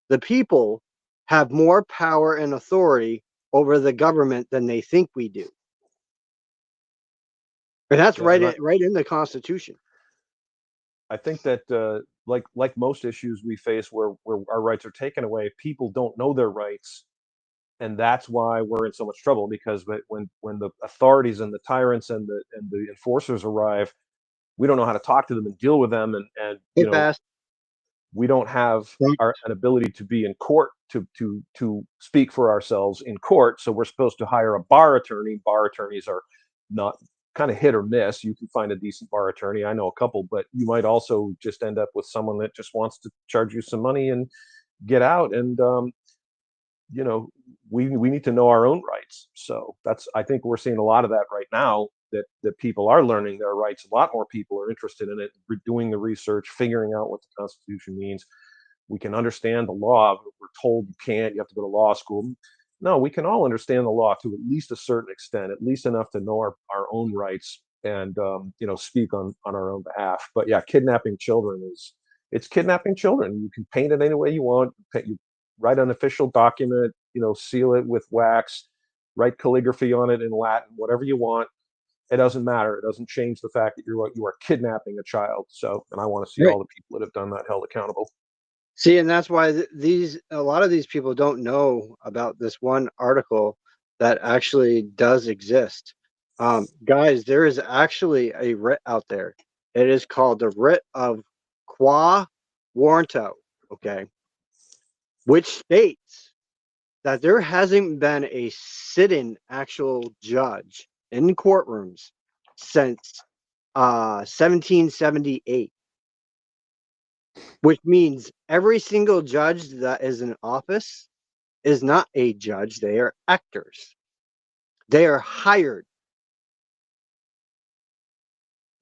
Speaker 4: the people, have more power and authority over the government than they think we do. And that's
Speaker 5: Yeah.
Speaker 4: right in the Constitution.
Speaker 5: I think that like most issues we face where our rights are taken away, people don't know their rights, and that's why we're in so much trouble. Because when the authorities and the tyrants and the enforcers arrive, we don't know how to talk to them and deal with them, and
Speaker 4: Hey, fast.
Speaker 5: we don't have an ability to be in court to speak for ourselves in court. So we're supposed to hire a bar attorney. Bar attorneys are not, kind of hit or miss. You can find a decent bar attorney. I know a couple, but you might also just end up with someone that just wants to charge you some money and get out. And you know, we need to know our own rights. So that's, I think we're seeing a lot of that right now. That people are learning their rights. A lot more people are interested in it. We're doing the research, figuring out what the Constitution means. We can understand the law. We're told you can't. You have to go to law school. No, we can all understand the law to at least a certain extent, at least enough to know our own rights, and speak on our own behalf. But yeah, kidnapping children is, it's kidnapping children. You can paint it any way you want. You write an official document, seal it with wax, write calligraphy on it in Latin, whatever you want. It doesn't matter. It doesn't change the fact that you are kidnapping a child. So, and I want to see
Speaker 4: Right.
Speaker 5: all the people that have done that held accountable.
Speaker 4: See, and that's why a lot of these people don't know about this one article that actually does exist. Guys, there is actually a writ out there. It is called the Writ of Quo Warranto, okay, which states that there hasn't been a sitting actual judge in courtrooms since 1778, which means every single judge that is in office is not a judge. They are actors. They are hired,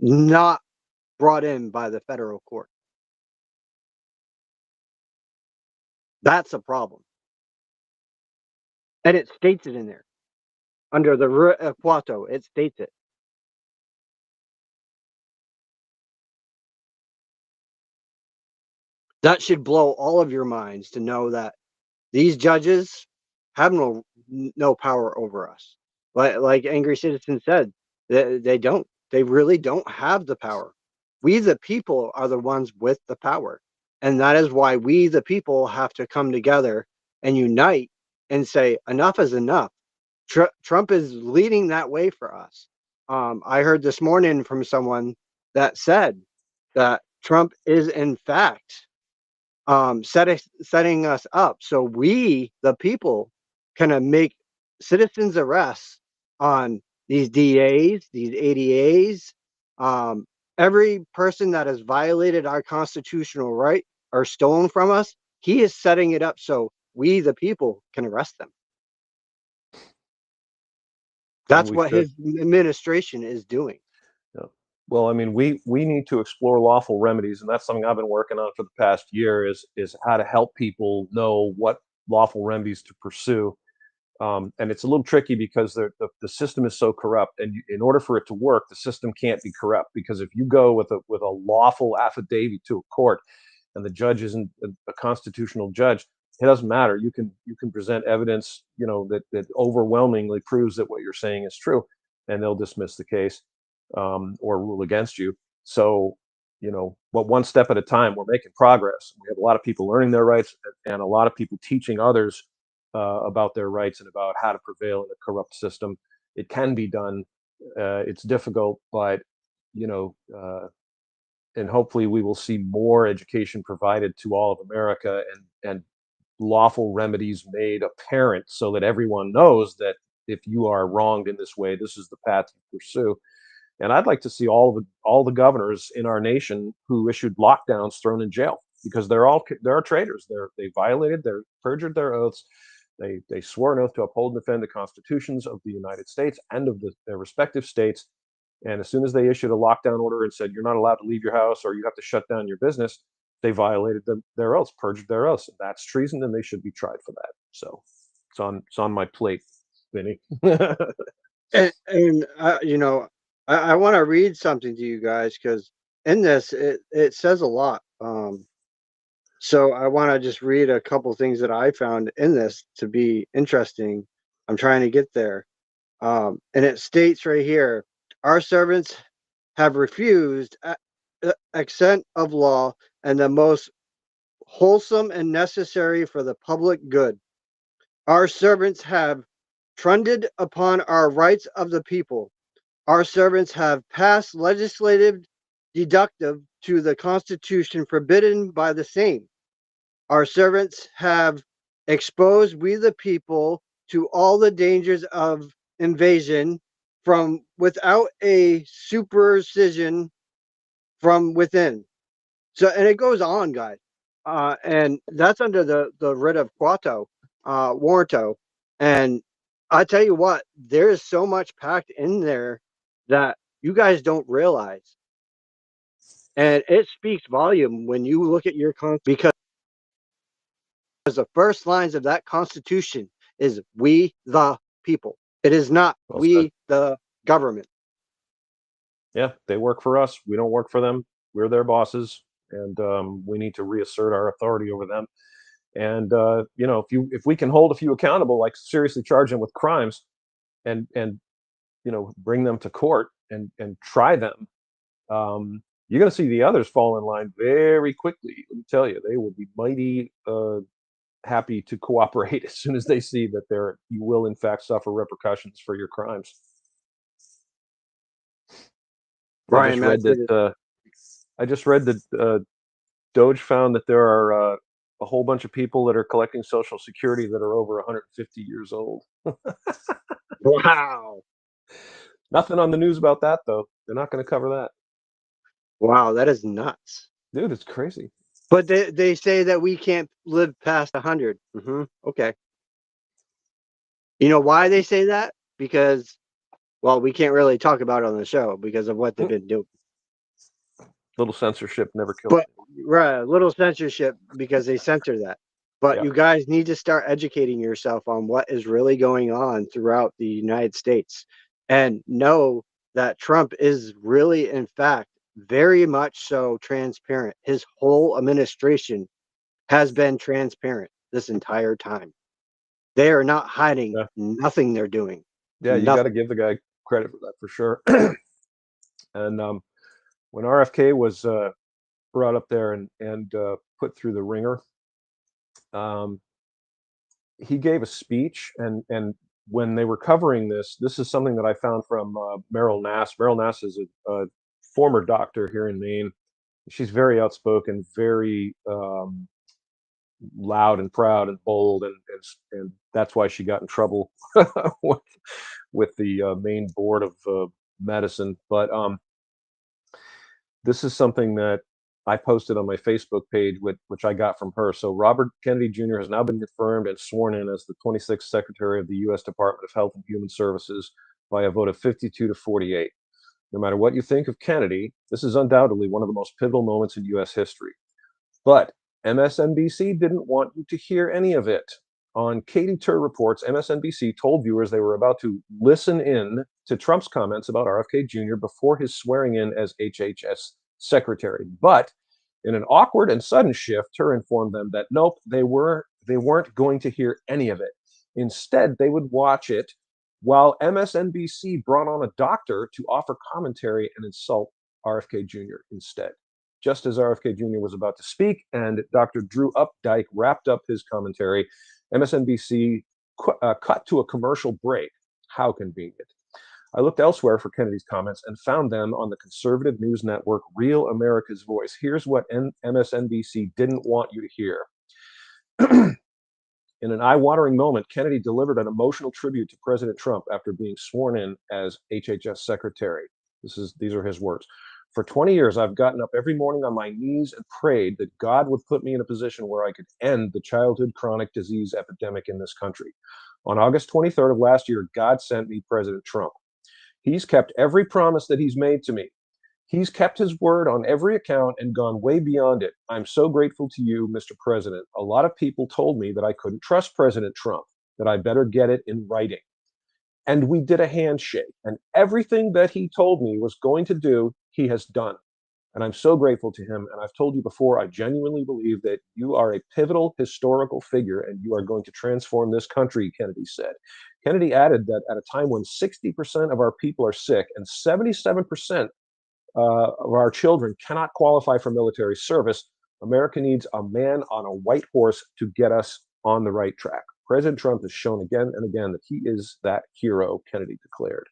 Speaker 4: not brought in by the federal court. That's a problem. And it states it in there. Under the writ of Quato, it states it. That should blow all of your minds to know that these judges have no power over us. Like Angry Citizen said, they don't. They really don't have the power. We, the people, are the ones with the power. And that is why we, the people, have to come together and unite and say, enough is enough. Trump is leading that way for us. I heard this morning from someone that said that Trump is, in fact, setting us up so we, the people, can make citizens arrests on these DAs, these ADAs, every person that has violated our constitutional right or stolen from us. He is setting it up so we, the people, can arrest them.
Speaker 5: And
Speaker 4: That's
Speaker 5: we
Speaker 4: what
Speaker 5: should.
Speaker 4: his administration is doing.
Speaker 5: Yeah. Well, I mean, we need to explore lawful remedies, and that's something I've been working on for the past year. Is how to help people know what lawful remedies to pursue. And it's a little tricky because the system is so corrupt, and in order for it to work, the system can't be corrupt. Because if you go with a lawful affidavit to a court, and the judge isn't a constitutional judge, it doesn't matter. You can present evidence, that overwhelmingly proves that what you're saying is true, and they'll dismiss the case, or rule against you. So, but one step at a time, we're making progress. We have a lot of people learning their rights, and a lot of people teaching others about their rights and about how to prevail in a corrupt system. It can be done. It's difficult, but and hopefully we will see more education provided to all of America, and lawful remedies made apparent so that everyone knows that if you are wronged in this way, this is the path to pursue. And I'd like to see all the governors in our nation who issued lockdowns thrown in jail, because they're traitors. They violated, they perjured their oaths. They swore an oath to uphold and defend the constitutions of the United States and of their respective states. And as soon as they issued a lockdown order and said you're not allowed to leave your house or you have to shut down your business, they violated their oaths, perjured their oaths. That's treason, and they should be tried for that. So it's on my plate, Vinny.
Speaker 4: I want to read something to you guys, because in this it says a lot. So I want to just read a couple things that I found in this to be interesting. I'm trying to get there. And it states right here, our servants have refused accent of law and the most wholesome and necessary for the public good. Our servants have trundled upon our rights of the people. Our servants have passed legislative deductive to the Constitution forbidden by the same. Our servants have exposed we the people to all the dangers of invasion from without a superstition from within. So, and it goes on, guys. And that's under the writ of quato, warranto. And I tell you what, there is so much packed in there that you guys don't realize. And it speaks volume when you look at your because the first lines of that Constitution is we the people. It is not
Speaker 5: Well
Speaker 4: we
Speaker 5: said.
Speaker 4: the government.
Speaker 5: Yeah, they work for us. We don't work for them. We're their bosses, and we need to reassert our authority over them. And if we can hold a few accountable, like seriously charge them with crimes, and bring them to court and try them, you're going to see the others fall in line very quickly. Let me tell you, they will be mighty happy to cooperate as soon as they see that you will in fact suffer repercussions for your crimes. I just read that Doge found that there are a whole bunch of people that are collecting Social Security that are over 150 years old.
Speaker 4: Wow.
Speaker 5: Nothing on the news about that, though. They're not going to cover that.
Speaker 4: Wow, that is nuts.
Speaker 5: Dude, it's crazy.
Speaker 4: But they say that we can't live past 100. Okay. You know why they say that? Because, well, we can't really talk about it on the show because of what they've been doing.
Speaker 5: Little censorship never kills.
Speaker 4: But right, little censorship because they censor that. But
Speaker 5: Yeah.
Speaker 4: you guys need to start educating yourself on what is really going on throughout the United States, and know that Trump is really, in fact, very much so transparent. His whole administration has been transparent this entire time. They are not hiding nothing they're doing.
Speaker 5: Yeah, you got to give the guy credit for that for sure. And when RFK was brought up there and put through the ringer, he gave a speech, and when they were covering this is something that I found from Meryl Nass. Meryl Nass is a former doctor here in Maine. She's very outspoken, very loud and proud and bold, and that's why she got in trouble with the Maine Board of Medicine. But this is something that I posted on my Facebook page, which I got from her. So Robert Kennedy Jr. has now been confirmed and sworn in as the 26th Secretary of the U.S. Department of Health and Human Services by a vote of 52 to 48. No matter what you think of Kennedy, this is undoubtedly one of the most pivotal moments in U.S. history. But MSNBC didn't want you to hear any of it. On Katie Tur Reports, MSNBC told viewers they were about to listen in to Trump's comments about RFK Jr. before his swearing in as HHS secretary. But in an awkward and sudden shift, Tur informed them that nope, they weren't going to hear any of it. Instead, they would watch it while MSNBC brought on a doctor to offer commentary and insult RFK Jr. instead. Just as RFK Jr. was about to speak and Dr. Drew Updike wrapped up his commentary, MSNBC cut to a commercial break. How convenient. I looked elsewhere for Kennedy's comments and found them on the conservative news network Real America's Voice. Here's what MSNBC didn't want you to hear. In an eye-watering moment, Kennedy delivered an emotional tribute to President Trump after being sworn in as HHS secretary. These are his words. For 20 years, I've gotten up every morning on my knees and prayed that God would put me in a position where I could end the childhood chronic disease epidemic in this country. On August 23rd of last year, God sent me President Trump. He's kept every promise that he's made to me. He's kept his word on every account and gone way beyond it. I'm so grateful to you, Mr. President. A lot of people told me that I couldn't trust President Trump, that I better get it in writing. And we did a handshake, and everything that he told me was going to do, he has done. And I'm so grateful to him. And I've told you before, I genuinely believe that you are a pivotal historical figure and you are going to transform this country, Kennedy said. Kennedy added that at a time when 60% of our people are sick and 77% of our children cannot qualify for military service, America needs a man on a white horse to get us on the right track. President Trump has shown again and again that he is that hero, Kennedy declared.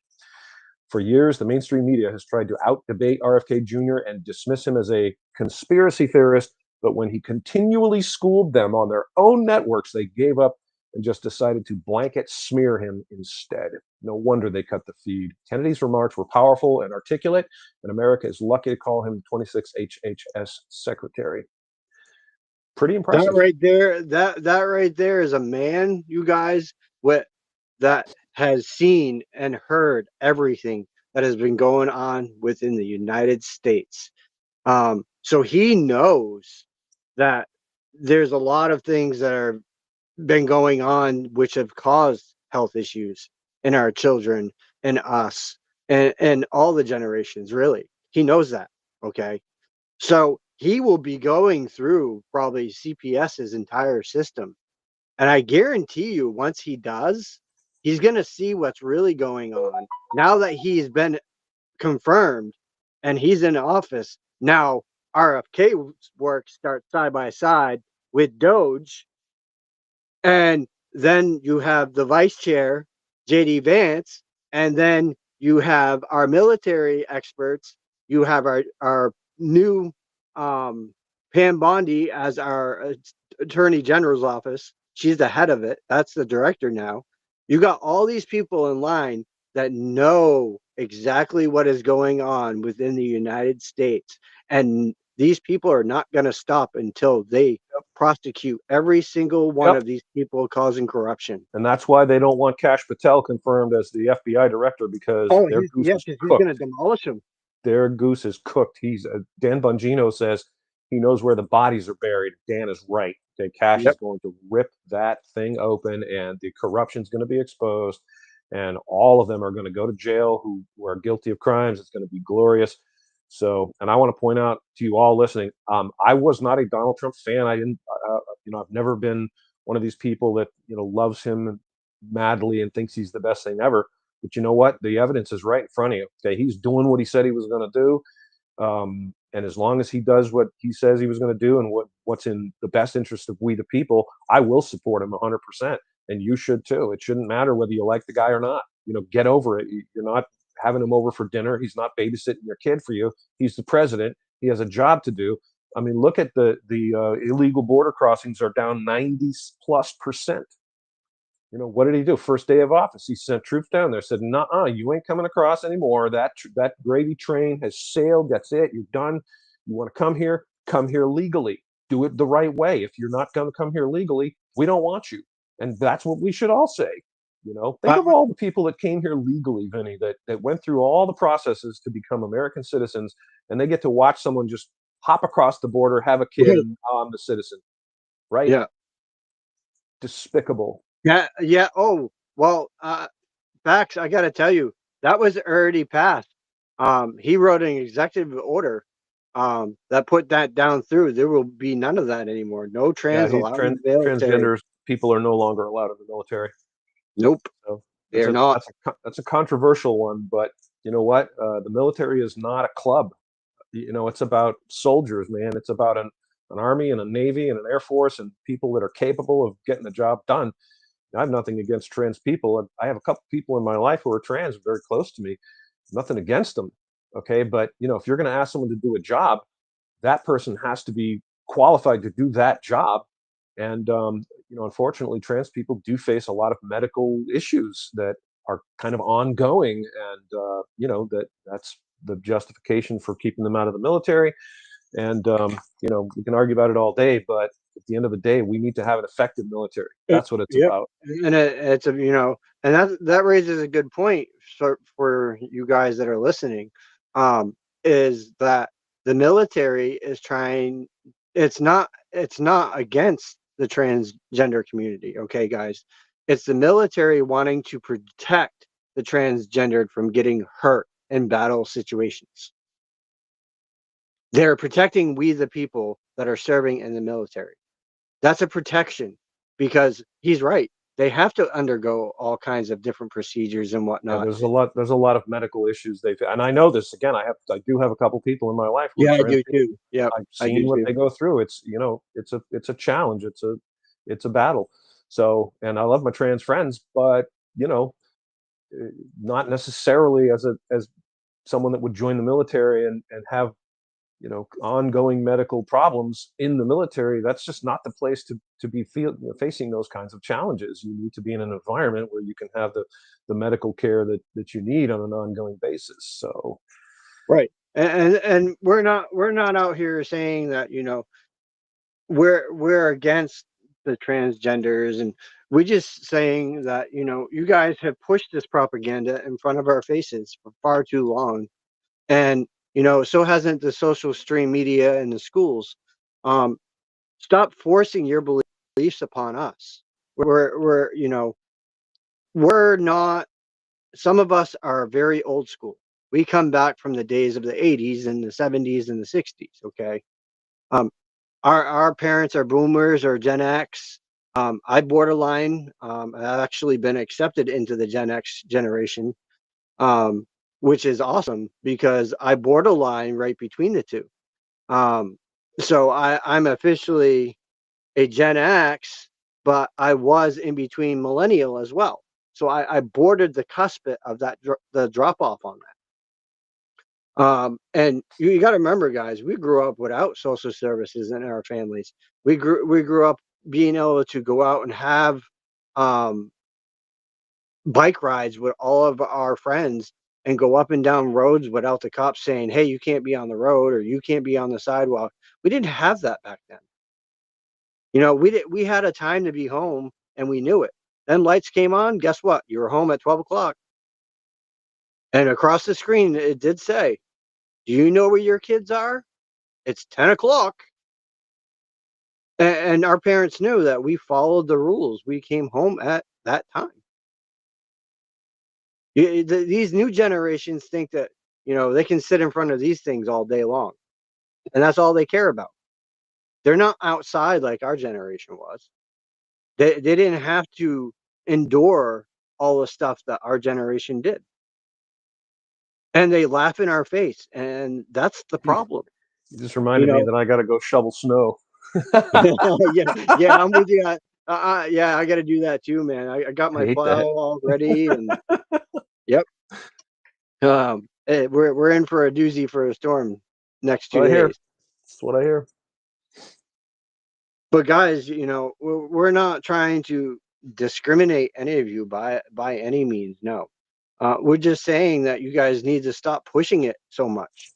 Speaker 5: For years, the mainstream media has tried to out-debate RFK Jr. and dismiss him as a conspiracy theorist, but when he continually schooled them on their own networks, they gave up and just decided to blanket smear him instead. No wonder they cut the feed. Kennedy's remarks were powerful and articulate, and America is lucky to call him 26th HHS secretary. Pretty impressive.
Speaker 4: That right there is a man, you guys, that has seen and heard everything that has been going on within the United States. So he knows that there's a lot of things that are been going on which have caused health issues in our children and us and all the generations, really. He knows that. Okay. So he will be going through probably CPS's entire system. And I guarantee you, once he does, he's going to see what's really going on. Now that he's been confirmed and he's in office, now RFK's work starts side by side with Doge. And then you have the vice chair, JD Vance, and then you have our military experts. You have our new Pam Bondi as our attorney general's office. She's the head of it. That's the director now. You got all these people in line that know exactly what is going on within the United States. And these people are not going to stop until they prosecute every single one of these people causing corruption.
Speaker 5: And that's why they don't want Kash Patel confirmed as the FBI director, because their goose is
Speaker 4: he's
Speaker 5: cooked.
Speaker 4: going to demolish him.
Speaker 5: Their goose is cooked. Dan Bongino says he knows where the bodies are buried. Dan is right. Okay, Kash is going to rip that thing open, and the corruption is going to be exposed, and all of them are going to go to jail who are guilty of crimes. It's going to be glorious. So, and I want to point out to you all listening, I was not a Donald Trump fan. I didn't, I've never been one of these people that, loves him madly and thinks he's the best thing ever. But you know what? The evidence is right in front of you. Okay, he's doing what he said he was going to do. And as long as he does what he says he was going to do and what's in the best interest of we the people, I will support him 100%. And you should too. It shouldn't matter whether you like the guy or not. Get over it. You're not having him over for dinner. He's not babysitting your kid for you. He's the president. He has a job to do. I mean, look at the illegal border crossings are down 90+%. What did he do? First day of office, he sent troops down there, said, "Nuh-uh, you ain't coming across anymore. That gravy train has sailed. That's it. You're done. You want to come here? Come here legally. Do it the right way. If you're not going to come here legally, we don't want you." And that's what we should all say. Think of all the people that came here legally, Vinny, that went through all the processes to become American citizens, and they get to watch someone just hop across the border, have a kid, and I'm the citizen, right?
Speaker 4: Yeah.
Speaker 5: Despicable.
Speaker 4: Yeah. Oh, well, Bax, I got to tell you, that was already passed. He wrote an executive order that put that down through. There will be none of that anymore. No trans allowed in the military.
Speaker 5: Transgenders people are no longer allowed in the military.
Speaker 4: Nope.
Speaker 5: So
Speaker 4: they're not.
Speaker 5: That's a controversial one, but you know what? The military is not a club. It's about soldiers, man. It's about an army and a navy and an air force and people that are capable of getting the job done. I have nothing against trans people. I have a couple people in my life who are trans, very close to me. Nothing against them. Okay. But, if you're going to ask someone to do a job, that person has to be qualified to do that job. And, unfortunately, trans people do face a lot of medical issues that are kind of ongoing. And, that's the justification for keeping them out of the military. And, we can argue about it all day, but at the end of the day, we need to have an effective military. That's what it's
Speaker 4: Yep.
Speaker 5: about.
Speaker 4: And it's and that raises a good point for you guys that are listening, is that the military is trying. It's not against the transgender community, okay, guys. It's the military wanting to protect the transgendered from getting hurt in battle situations. They're protecting we the people that are serving in the military. That's a protection, because he's right. They have to undergo all kinds of different procedures and
Speaker 5: Yeah,
Speaker 4: whatnot.
Speaker 5: there's a lot of medical issues and I know this. Again, I do have a couple people in my life who are
Speaker 4: Yeah, I
Speaker 5: trans
Speaker 4: do
Speaker 5: people.
Speaker 4: too. Yep,
Speaker 5: I've
Speaker 4: I do
Speaker 5: seen what
Speaker 4: too.
Speaker 5: they go through. It's a challenge. It's a battle. So, and I love my trans friends, but you know, not necessarily as someone that would join the military and have ongoing medical problems in the military. That's just not the place to be facing those kinds of challenges. You need to be in an environment where you can have the medical care that you need on an ongoing basis. So
Speaker 4: Right. And we're not out here saying that, we're against the transgenders, and we're just saying that, you guys have pushed this propaganda in front of our faces for far too long. And, so hasn't the social stream media and the schools. Um, Stop forcing your beliefs upon us. We're not, some of us are very old school. We come back from the days of the 80s and the 70s and the 60s, okay? Um, our parents are boomers or Gen X. I borderline. I've actually been accepted into the Gen X generation, um, which is awesome because I borderline right between the two. Um, so I'm officially a Gen X, but I was in between millennial as well. So I bordered the cusp of the drop off on that. And you got to remember, guys, we grew up without social services in our families. We grew up being able to go out and have um, bike rides with all of our friends and go up and down roads without the cops saying, "Hey, you can't be on the road or you can't be on the sidewalk." We didn't have that back then. We had a time to be home and we knew it. Then lights came on, guess what? You were home at 12 o'clock. And across the screen it did say, "Do you know where your kids are? It's 10 o'clock." And our parents knew that we followed the rules. We came home at that time. These new generations think that, they can sit in front of these things all day long. And that's all they care about. They're not outside like our generation was. They didn't have to endure all the stuff that our generation did. And they laugh in our face, and that's the
Speaker 5: you
Speaker 4: problem.
Speaker 5: just
Speaker 4: You
Speaker 5: reminded me
Speaker 4: know,
Speaker 5: that I got to go shovel snow.
Speaker 4: yeah, yeah, I'm with you. Yeah, I got to do that too, man. I got
Speaker 5: I
Speaker 4: my
Speaker 5: hate
Speaker 4: plow
Speaker 5: that.
Speaker 4: all ready, and yep. We're in for a doozy for a storm next
Speaker 5: What
Speaker 4: two
Speaker 5: I hear.
Speaker 4: days.
Speaker 5: That's what I hear.
Speaker 4: But guys, we're not trying to discriminate any of you by any means. No, we're just saying that you guys need to stop pushing it so much.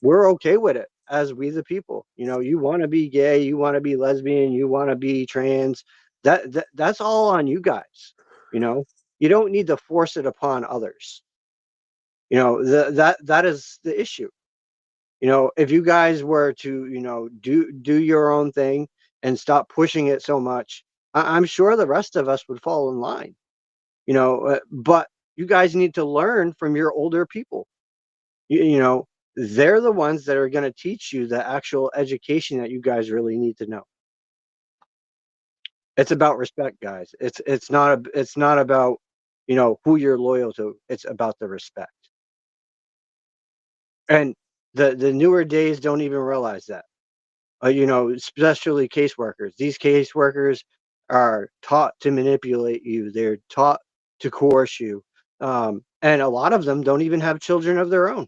Speaker 4: We're okay with it as we the people. You want to be gay, you want to be lesbian, you want to be trans. That's all on you guys. You know, you don't need to force it upon others. That is the issue. If you guys were to, do your own thing and stop pushing it so much, I'm sure the rest of us would fall in line. But you guys need to learn from your older people. You know, they're the ones that are going to teach you the actual education that you guys really need to know. It's about respect, guys. It's not about, who you're loyal to. It's about the respect. And the newer days don't even realize that. Especially caseworkers. These caseworkers, are taught to manipulate you. They're taught to coerce you. And a lot of them don't even have children of their own.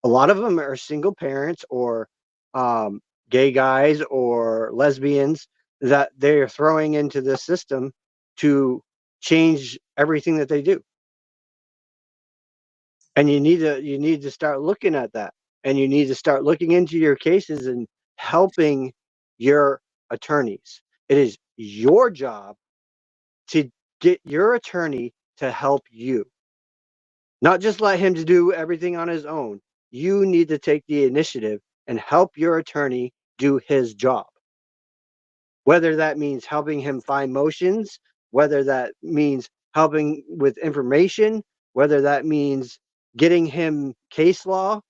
Speaker 4: A lot of them are single parents or gay guys or lesbians that they're throwing into the system to change everything that they do. And you need to start looking at that, and you need to start looking into your cases and helping your attorneys. It is your job to get your attorney to help you, not just let him to do everything on his own. You need to take the initiative and help your attorney do his job. Whether that means helping him find motions, whether that means helping with information, whether that means getting him case law,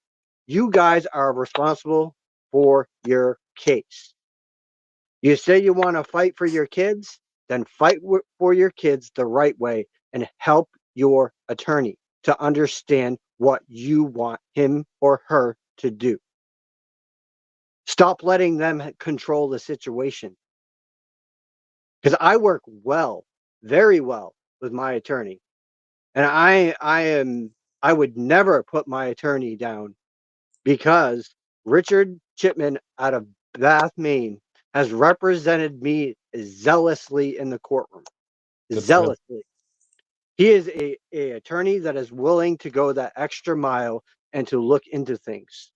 Speaker 4: you guys are responsible for your case. You say you want to fight for your kids, then fight for your kids the right way and help your attorney to understand what you want him or her to do. Stop letting them control the situation. Because I work well, very well with my attorney. And I would never put my attorney down, because Richard Chipman out of Bath, Maine has represented me zealously in the courtroom. Zealously. He is a attorney that is willing to go that extra mile and to look into things.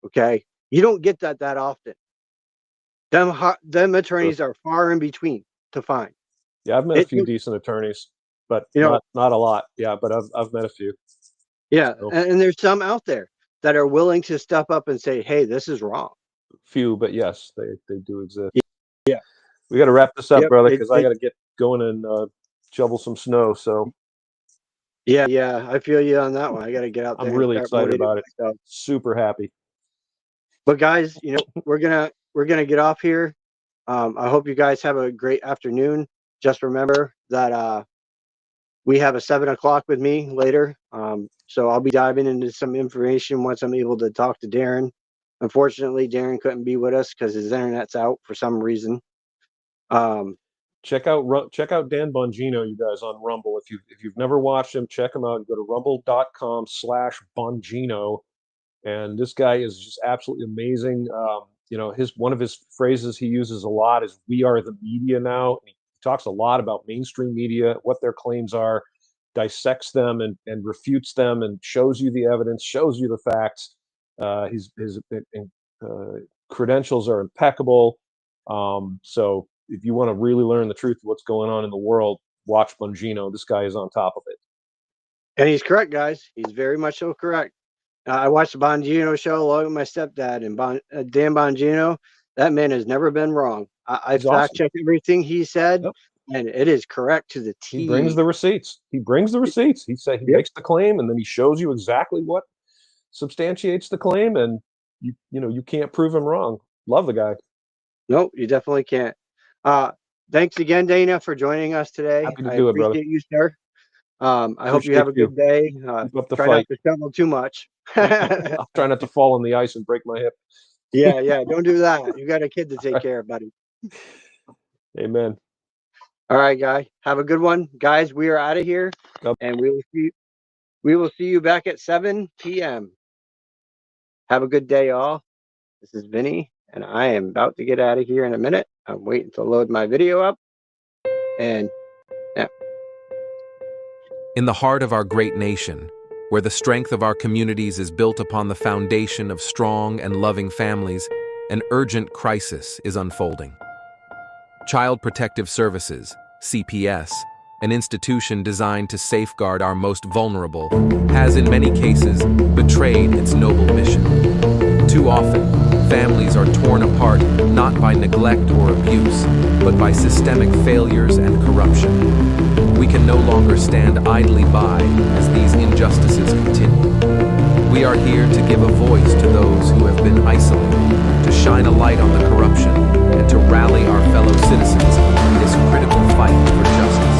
Speaker 4: Okay? You don't get that often. Them attorneys are far in between to find.
Speaker 5: Yeah, I've met a few decent attorneys, but not a lot. Yeah, but I've met a few.
Speaker 4: Yeah, so. And there's some out there that are willing to step up and say, hey, this is wrong.
Speaker 5: Few, but yes, they do exist.
Speaker 4: Yeah.
Speaker 5: We got to wrap this up, brother, because I got to get going and shovel some snow. So.
Speaker 4: Yeah, I feel you on that one. I got to get out there.
Speaker 5: I'm really excited about it. Super happy.
Speaker 4: But guys, we're gonna get off here. I hope you guys have a great afternoon. Just remember that we have a 7 o'clock with me later. So I'll be diving into some information once I'm able to talk to Darren. Unfortunately, Darren couldn't be with us because his internet's out for some reason.
Speaker 5: Check out Dan Bongino, you guys, on Rumble. If you've never watched him, check him out. Go to rumble.com/Bongino. And this guy is just absolutely amazing. One of his phrases he uses a lot is "We are the media now." And he talks a lot about mainstream media, what their claims are, dissects them and refutes them, and shows you the evidence, shows you the facts. His credentials are impeccable. So if you want to really learn the truth of what's going on in the world, watch Bongino. This guy is on top of it. And
Speaker 4: he's correct, guys. He's very much so correct. I watched the Bongino show along with my stepdad, and Dan Bongino, that man has never been wrong. I fact-checked everything he said, and it is correct to the T.
Speaker 5: He brings the receipts. He makes the claim, and then he shows you exactly what substantiates the claim, and you can't prove him wrong. Love the guy.
Speaker 4: No, you definitely can't. Thanks again, Dana, for joining us today.
Speaker 5: Happy to do it, brother.
Speaker 4: I appreciate you, sir. I hope you have a good day. Try not to shovel too much.
Speaker 5: I'll try not to fall on the ice and break my hip.
Speaker 4: Yeah, don't do that. You got a kid to take care of, buddy.
Speaker 5: Amen.
Speaker 4: All right, guy. Have a good one. Guys, we are out of here, and we will see you back at 7 p.m. Have a good day, all. This is Vinny, and I am about to get out of here in a minute. I'm waiting to load my video up, and yeah.
Speaker 2: In the heart of our great nation, where the strength of our communities is built upon the foundation of strong and loving families, an urgent crisis is unfolding. Child Protective Services, CPS, an institution designed to safeguard our most vulnerable, has in many cases betrayed its noble mission. Too often, families are torn apart not by neglect or abuse, but by systemic failures and corruption. We can no longer stand idly by as these injustices continue. We are here to give a voice to those who have been isolated, to shine a light on the corruption, and to rally our fellow citizens in this critical fight for justice.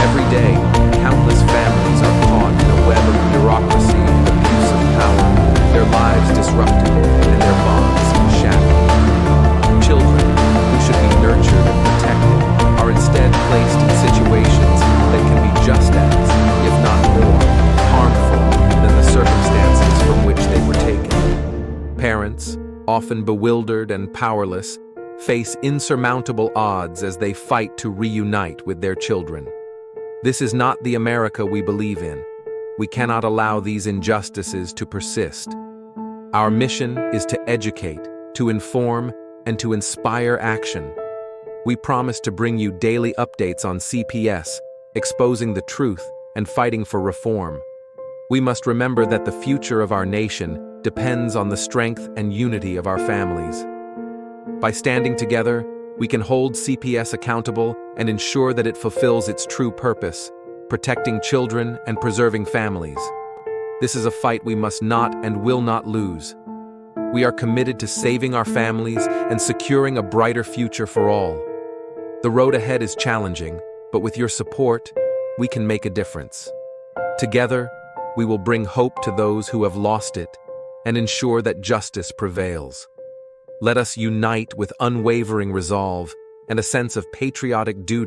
Speaker 2: Every day, countless families are caught in a web of bureaucracy and abuse of power, their lives disrupted and their bonds shattered. Children who should be nurtured and often bewildered and powerless, face insurmountable odds as they fight to reunite with their children. This is not the America we believe in. We cannot allow these injustices to persist. Our mission is to educate, to inform, and to inspire action. We promise to bring you daily updates on CPS, exposing the truth and fighting for reform. We must remember that the future of our nation depends on the strength and unity of our families. By standing together, we can hold CPS accountable and ensure that it fulfills its true purpose, protecting children and preserving families. This is a fight we must not and will not lose. We are committed to saving our families and securing a brighter future for all. The road ahead is challenging, but with your support, we can make a difference. Together, we will bring hope to those who have lost it and ensure that justice prevails. Let us unite with unwavering resolve and a sense of patriotic duty.